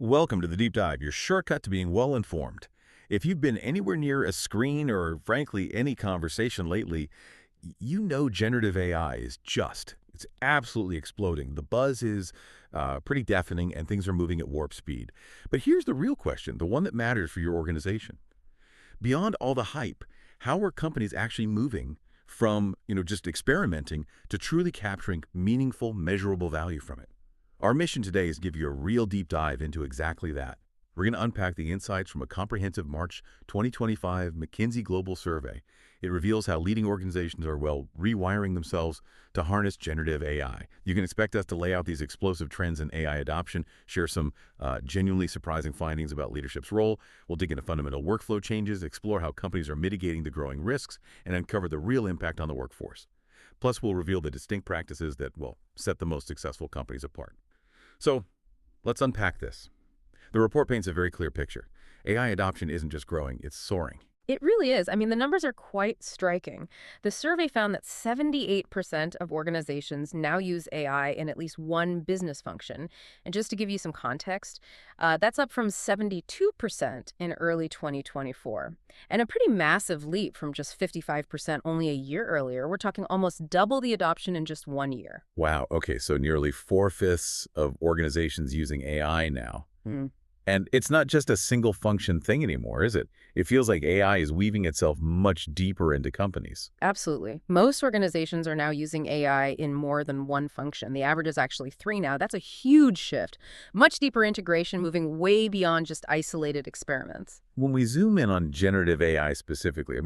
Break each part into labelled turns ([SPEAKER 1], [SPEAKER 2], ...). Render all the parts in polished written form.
[SPEAKER 1] Welcome to the Deep Dive, your shortcut to being well-informed. If you've been anywhere near a screen or, frankly, any conversation lately, you know generative AI is it's absolutely exploding. The buzz is pretty deafening and things are moving at warp speed. But here's the real question, the one that matters for your organization. Beyond all the hype, how are companies actually moving from, just experimenting to truly capturing meaningful, measurable value from it? Our mission today is to give you a real deep dive into exactly that. We're going to unpack the insights from a comprehensive March 2025 McKinsey Global Survey. It reveals how leading organizations are, rewiring themselves to harness generative AI. You can expect us to lay out these explosive trends in AI adoption, share some genuinely surprising findings about leadership's role. We'll dig into fundamental workflow changes, explore how companies are mitigating the growing risks, and uncover the real impact on the workforce. Plus, we'll reveal the distinct practices that will set the most successful companies apart. So let's unpack this. The report paints a very clear picture. AI adoption isn't just growing, it's soaring.
[SPEAKER 2] It really is. I mean, the numbers are quite striking. The survey found that 78% of organizations now use AI in at least one business function. And just to give you some context, that's up from 72% in early 2024. And a pretty massive leap from just 55% only a year earlier. We're talking almost double the adoption in just 1 year.
[SPEAKER 1] Wow, okay, so nearly 4/5 of organizations using AI now. And it's not just a single function thing anymore, is it? It feels like AI is weaving itself much deeper into companies.
[SPEAKER 2] Absolutely. Most organizations are now using AI in more than one function. The average is actually three now. That's a huge shift. Much deeper integration, moving way beyond just isolated experiments.
[SPEAKER 1] When we zoom in on generative AI specifically,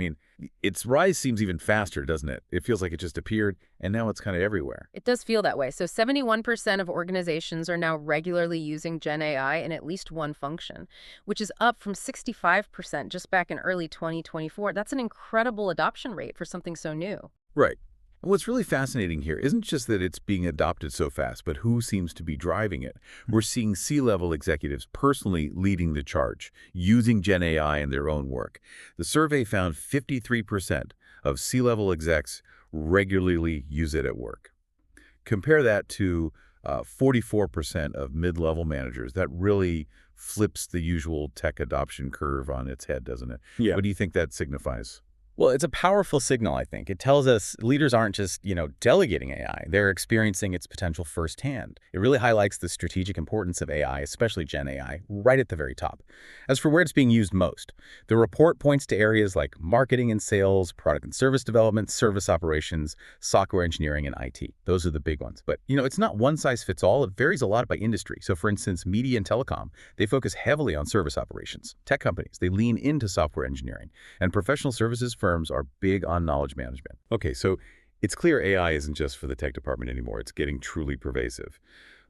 [SPEAKER 1] its rise seems even faster, doesn't it? It feels like it just appeared, and now it's kind of everywhere.
[SPEAKER 2] It does feel that way. So 71% of organizations are now regularly using Gen AI in at least one function, which is up from 65% just back in early 2024. That's an incredible adoption rate for something so new.
[SPEAKER 1] Right. And what's really fascinating here isn't just that it's being adopted so fast, but who seems to be driving it. We're seeing C-level executives personally leading the charge, using Gen AI in their own work. The survey found 53% of C-level execs regularly use it at work. Compare that to 44% of mid-level managers. That really flips the usual tech adoption curve on its head, doesn't it?
[SPEAKER 3] Yeah.
[SPEAKER 1] What do you think that signifies?
[SPEAKER 3] Well, it's a powerful signal, I think. It tells us leaders aren't just, delegating AI. They're experiencing its potential firsthand. It really highlights the strategic importance of AI, especially Gen AI, right at the very top. As for where it's being used most, the report points to areas like marketing and sales, product and service development, service operations, software engineering, and IT. Those are the big ones. But, it's not one size fits all. It varies a lot by industry. So, for instance, media and telecom, they focus heavily on service operations. Tech companies, they lean into software engineering. And professional services firms are big on knowledge management. Okay, so it's clear AI isn't just for the tech department anymore. It's getting truly pervasive.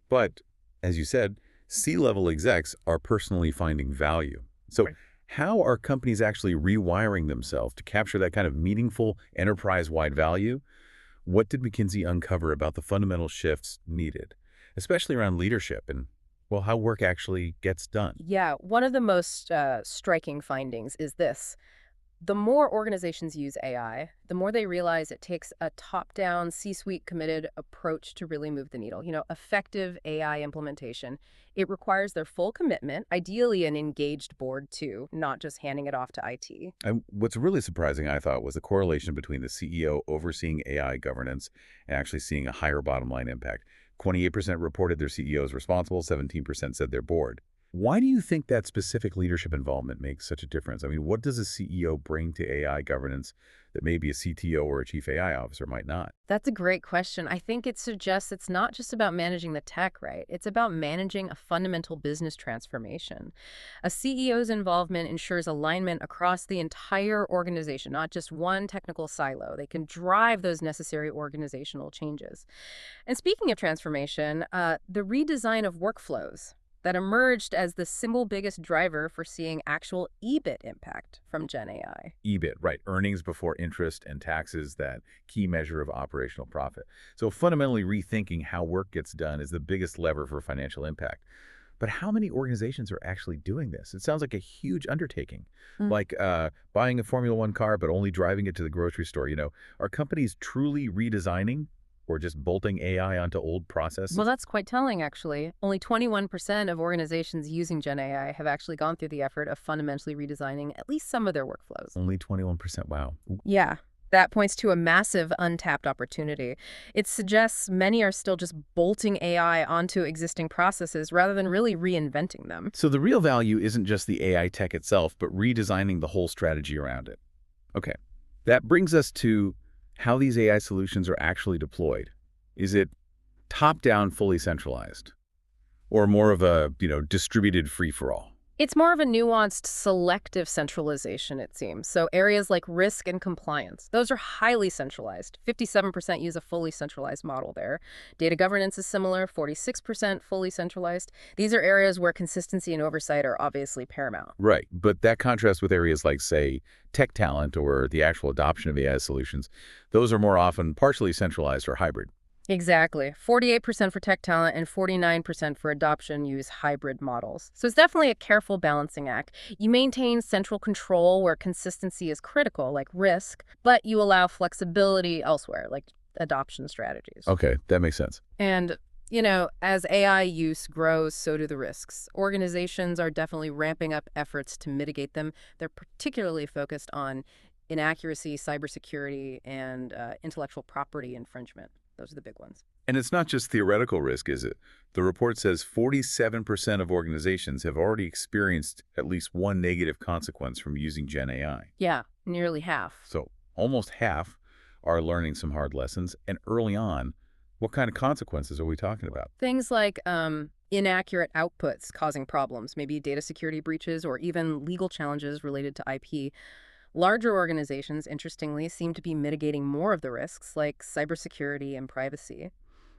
[SPEAKER 3] But, as you said, C-level execs are personally finding value. So Right.
[SPEAKER 1] how are companies actually rewiring themselves to capture that kind of meaningful enterprise-wide value? What did McKinsey uncover about the fundamental shifts needed, especially around leadership and, how work actually gets done?
[SPEAKER 2] Yeah, one of the most striking findings is this. The more organizations use AI, the more they realize it takes a top-down, C-suite committed approach to really move the needle. Effective AI implementation. It requires their full commitment, ideally an engaged board too, not just handing it off to IT.
[SPEAKER 1] And what's really surprising, I thought, was the correlation between the CEO overseeing AI governance and actually seeing a higher bottom line impact. 28% reported their CEO is responsible, 17% said their board. Why do you think that specific leadership involvement makes such a difference? What does a CEO bring to AI governance that maybe a CTO or a chief AI officer might not?
[SPEAKER 2] That's a great question. I think it suggests it's not just about managing the tech, right? It's about managing a fundamental business transformation. A CEO's involvement ensures alignment across the entire organization, not just one technical silo. They can drive those necessary organizational changes. And speaking of transformation, the redesign of workflows that emerged as the single biggest driver for seeing actual EBIT impact from Gen AI.
[SPEAKER 1] EBIT, right, earnings before interest and taxes, that key measure of operational profit. So fundamentally rethinking how work gets done is the biggest lever for financial impact. But how many organizations are actually doing this? It sounds like a huge undertaking, like buying a Formula One car but only driving it to the grocery store. Are companies truly redesigning
[SPEAKER 3] or just bolting AI onto old
[SPEAKER 2] Well,
[SPEAKER 3] processes?
[SPEAKER 2] that's quite telling, actually. Only 21% of organizations using Gen AI have actually gone through the effort of fundamentally redesigning at least some of their workflows.
[SPEAKER 3] Only 21%. Wow.
[SPEAKER 2] Yeah, that points to a massive untapped opportunity. It suggests many are still just bolting AI onto existing processes rather than really reinventing them.
[SPEAKER 3] So the real value isn't just the AI tech itself, but redesigning the whole strategy around it. Okay. That brings us to how these AI solutions are actually deployed. Is it top-down, fully centralized, or more of a, distributed free-for-all?
[SPEAKER 2] It's more of a nuanced, selective centralization, it seems. So areas like risk and compliance, those are highly centralized. 57% use a fully centralized model there. Data governance is similar, 46% fully centralized. These are areas where consistency and oversight are obviously paramount.
[SPEAKER 3] Right, but that contrasts with areas like, say, tech talent or the actual adoption of AI solutions. Those are more often partially centralized or hybrid.
[SPEAKER 2] Exactly. 48% for tech talent and 49% for adoption use hybrid models. So it's definitely a careful balancing act. You maintain central control where consistency is critical, like risk, but you allow flexibility elsewhere, like adoption strategies.
[SPEAKER 3] Okay, that makes sense.
[SPEAKER 2] And, as AI use grows, so do the risks. Organizations are definitely ramping up efforts to mitigate them. They're particularly focused on inaccuracy, cybersecurity, and intellectual property infringement. Those are the big ones.
[SPEAKER 3] And it's not just theoretical risk, is it? The report says 47% of organizations have already experienced at least one negative consequence from using Gen AI.
[SPEAKER 2] Yeah, nearly half.
[SPEAKER 3] So almost half are learning some hard lessons. And early on, what kind of consequences are we talking about?
[SPEAKER 2] Things like inaccurate outputs causing problems, maybe data security breaches or even legal challenges related to IP. Larger organizations, interestingly, seem to be mitigating more of the risks, like cybersecurity and privacy.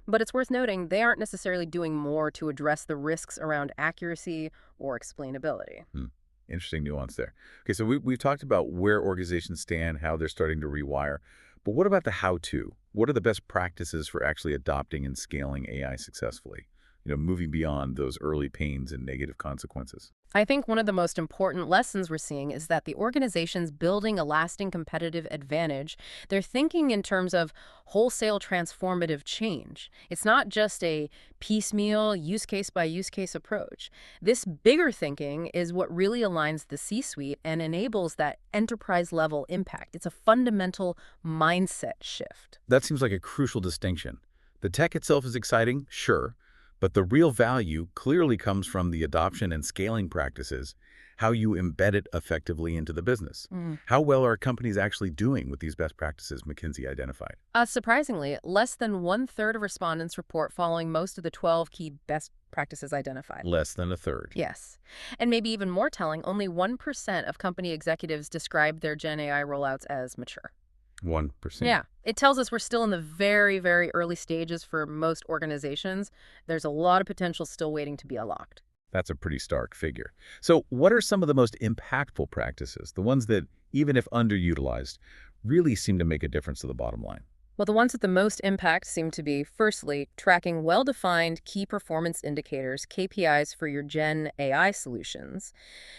[SPEAKER 2] But it's worth noting they aren't necessarily doing more to address the risks around accuracy or explainability.
[SPEAKER 3] Hmm. Interesting nuance there. Okay, so we've talked about where organizations stand, how they're starting to rewire. But what about the how-to? What are the best practices for actually adopting and scaling AI successfully? Moving beyond those early pains and negative consequences.
[SPEAKER 2] I think one of the most important lessons we're seeing is that the organization's building a lasting competitive advantage. They're thinking in terms of wholesale transformative change. It's not just a piecemeal, use case by use case approach. This bigger thinking is what really aligns the C-suite and enables that enterprise level impact. It's a fundamental mindset shift.
[SPEAKER 3] That seems like a crucial distinction. The tech itself is exciting, sure, but the real value clearly comes from the adoption and scaling practices, how you embed it effectively into the business. How well are companies actually doing with these best practices McKinsey identified?
[SPEAKER 2] Surprisingly, less than one-third of respondents report following most of the 12 key best practices identified.
[SPEAKER 3] Less than a third.
[SPEAKER 2] Yes. And maybe even more telling, only 1% of company executives describe their Gen AI rollouts as mature.
[SPEAKER 3] 1%.
[SPEAKER 2] Yeah. It tells us we're still in the very, very early stages for most organizations. There's a lot of potential still waiting to be unlocked.
[SPEAKER 3] That's a pretty stark figure. So what are some of the most impactful practices, the ones that, even if underutilized, really seem to make a difference to the bottom line?
[SPEAKER 2] Well, the ones with the most impact seem to be, firstly, tracking well-defined key performance indicators, KPIs for your Gen AI solutions.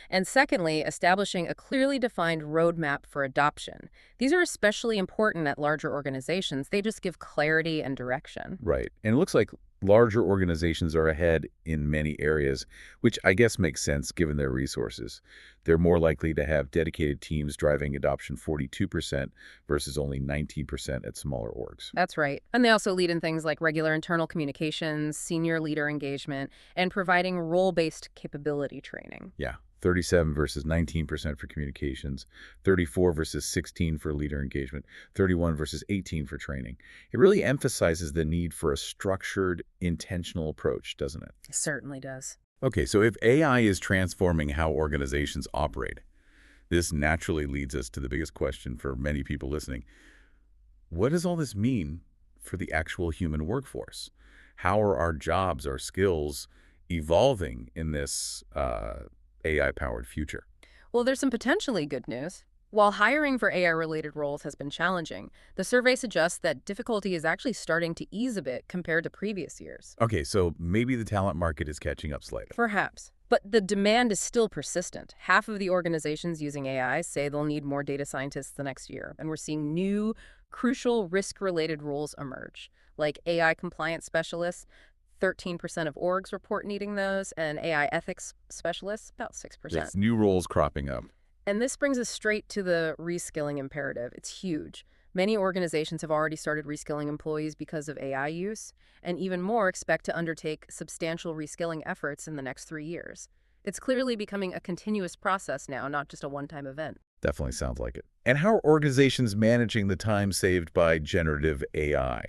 [SPEAKER 2] And secondly, establishing a clearly defined roadmap for adoption. These are especially important at larger organizations. They just give clarity and direction.
[SPEAKER 3] Right. And it looks like larger organizations are ahead in many areas, which I guess makes sense given their resources. They're more likely to have dedicated teams driving adoption 42% versus only 19% at smaller orgs.
[SPEAKER 2] That's right. And they also lead in things like regular internal communications, senior leader engagement, and providing role-based capability training.
[SPEAKER 3] Yeah. 37 versus 19% for communications, 34 versus 16 for leader engagement, 31 versus 18 for training. It really emphasizes the need for a structured, intentional approach, doesn't it?
[SPEAKER 2] It certainly does.
[SPEAKER 3] Okay, so if AI is transforming how organizations operate, this naturally leads us to the biggest question for many people listening. What does all this mean for the actual human workforce? How are our jobs, our skills evolving in this AI-powered future?
[SPEAKER 2] Well, there's some potentially good news. While hiring for AI-related roles has been challenging, the survey suggests that difficulty is actually starting to ease a bit compared to previous years.
[SPEAKER 3] Okay, so maybe the talent market is catching up slightly.
[SPEAKER 2] Perhaps. But the demand is still persistent. Half of the organizations using AI say they'll need more data scientists the next year, and we're seeing new, crucial risk-related roles emerge, like AI compliance specialists. 13% of orgs report needing those, and AI ethics specialists, about 6%.
[SPEAKER 1] Yes, new roles cropping up.
[SPEAKER 2] And this brings us straight to the reskilling imperative. It's huge. Many organizations have already started reskilling employees because of AI use, and even more expect to undertake substantial reskilling efforts in the next 3 years. It's clearly becoming a continuous process now, not just a one-time event.
[SPEAKER 1] Definitely sounds like it. And how are organizations managing the time saved by generative AI?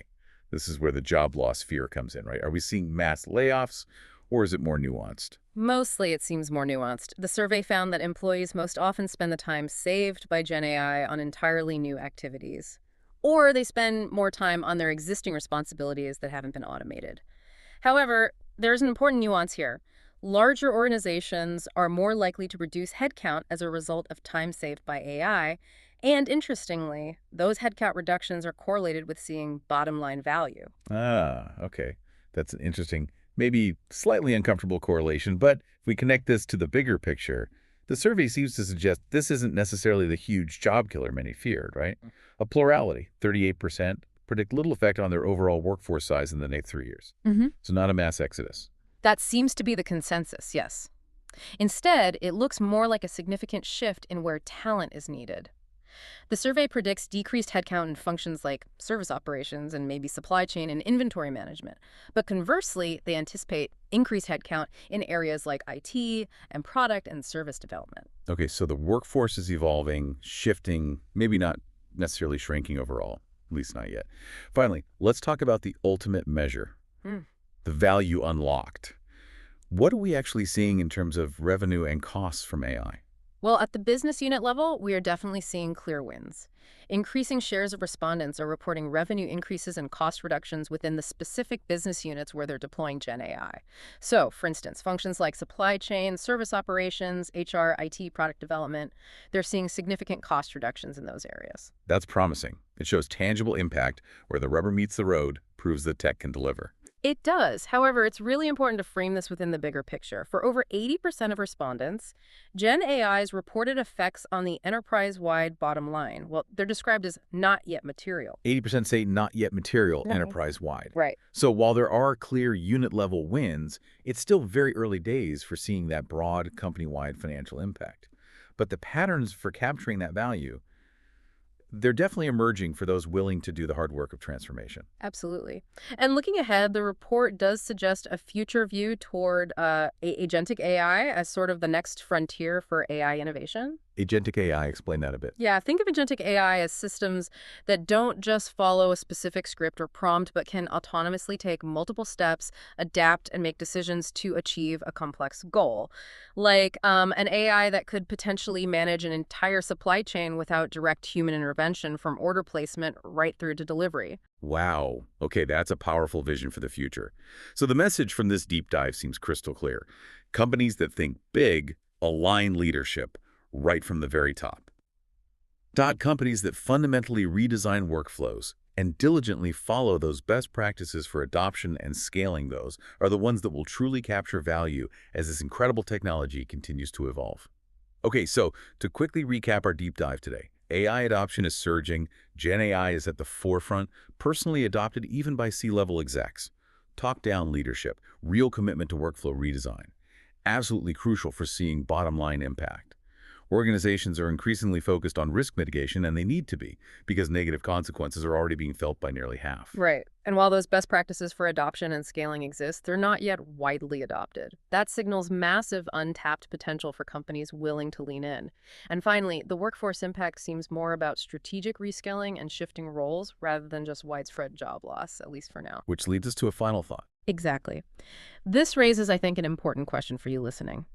[SPEAKER 1] This is where the job loss fear comes in, right? Are we seeing mass layoffs, or is it more nuanced?
[SPEAKER 2] Mostly, it seems more nuanced. The survey found that employees most often spend the time saved by Gen AI on entirely new activities, or they spend more time on their existing responsibilities that haven't been automated. However, there's an important nuance here. Larger organizations are more likely to reduce headcount as a result of time saved by AI, and interestingly, those headcount reductions are correlated with seeing bottom line value.
[SPEAKER 1] Ah, okay. That's an interesting, maybe slightly uncomfortable correlation, but if we connect this to the bigger picture, the survey seems to suggest this isn't necessarily the huge job killer many feared, right? A plurality, 38%, predict little effect on their overall workforce size in the next 3 years. So not a mass exodus.
[SPEAKER 2] That seems to be the consensus, yes. Instead, it looks more like a significant shift in where talent is needed. The survey predicts decreased headcount in functions like service operations and maybe supply chain and inventory management. But conversely, they anticipate increased headcount in areas like IT and product and service development.
[SPEAKER 1] Okay, so the workforce is evolving, shifting, maybe not necessarily shrinking overall, at least not yet. Finally, let's talk about the ultimate measure,
[SPEAKER 2] Hmm.
[SPEAKER 1] the value unlocked. What are we actually seeing in terms of revenue and costs from AI?
[SPEAKER 2] Well, at the business unit level, we are definitely seeing clear wins. Increasing shares of respondents are reporting revenue increases and cost reductions within the specific business units where they're deploying Gen AI. So, for instance, functions like supply chain, service operations, HR, IT, product development, they're seeing significant cost reductions in those areas.
[SPEAKER 1] That's promising. It shows tangible impact where the rubber meets the road, proves that tech can deliver.
[SPEAKER 2] It does. However, it's really important to frame this within the bigger picture. For over 80% of respondents, Gen AI's reported effects on the enterprise-wide bottom line, well, they're described as not yet material.
[SPEAKER 1] 80% say not yet material
[SPEAKER 2] No.
[SPEAKER 1] enterprise-wide.
[SPEAKER 2] Right.
[SPEAKER 1] So while there are clear unit-level wins, it's still very early days for seeing that broad company-wide financial impact. But the patterns for capturing that value, they're definitely emerging for those willing to do the hard work of transformation.
[SPEAKER 2] Absolutely. And looking ahead, the report does suggest a future view toward agentic AI as sort of the next frontier for AI innovation.
[SPEAKER 1] Agentic AI, explain that a bit.
[SPEAKER 2] Yeah, think of agentic AI as systems that don't just follow a specific script or prompt, but can autonomously take multiple steps, adapt, and make decisions to achieve a complex goal. Like an AI that could potentially manage an entire supply chain without direct human intervention from order placement right through to delivery.
[SPEAKER 1] Wow. Okay, that's a powerful vision for the future. So the message from this deep dive seems crystal clear. Companies that think big align leadership right from the very top. Companies that fundamentally redesign workflows and diligently follow those best practices for adoption and scaling those are the ones that will truly capture value as this incredible technology continues to evolve. Okay, so to quickly recap our deep dive today, AI adoption is surging, Gen AI is at the forefront, personally adopted even by C-level execs. Top-down leadership, real commitment to workflow redesign. Absolutely crucial for seeing bottom-line impact. Organizations are increasingly focused on risk mitigation, and they need to be, because negative consequences are already being felt by nearly half.
[SPEAKER 2] Right. And while those best practices for adoption and scaling exist, they're not yet widely adopted. That signals massive untapped potential for companies willing to lean in. And finally, the workforce impact seems more about strategic reskilling and shifting roles rather than just widespread job loss, at least for now.
[SPEAKER 1] Which leads us to a final thought.
[SPEAKER 2] Exactly. This raises, I think, an important question for you listening.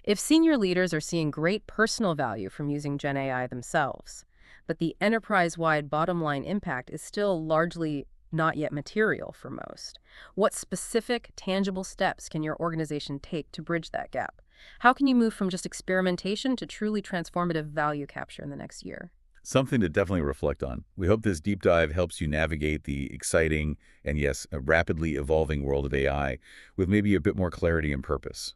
[SPEAKER 2] If senior leaders are seeing great personal value from using Gen AI themselves, but the enterprise-wide bottom-line impact is still largely not yet material for most, what specific, tangible steps can your organization take to bridge that gap? How can you move from just experimentation to truly transformative value capture in the next year?
[SPEAKER 1] Something to definitely reflect on. We hope this deep dive helps you navigate the exciting and, yes, a rapidly evolving world of AI with maybe a bit more clarity and purpose.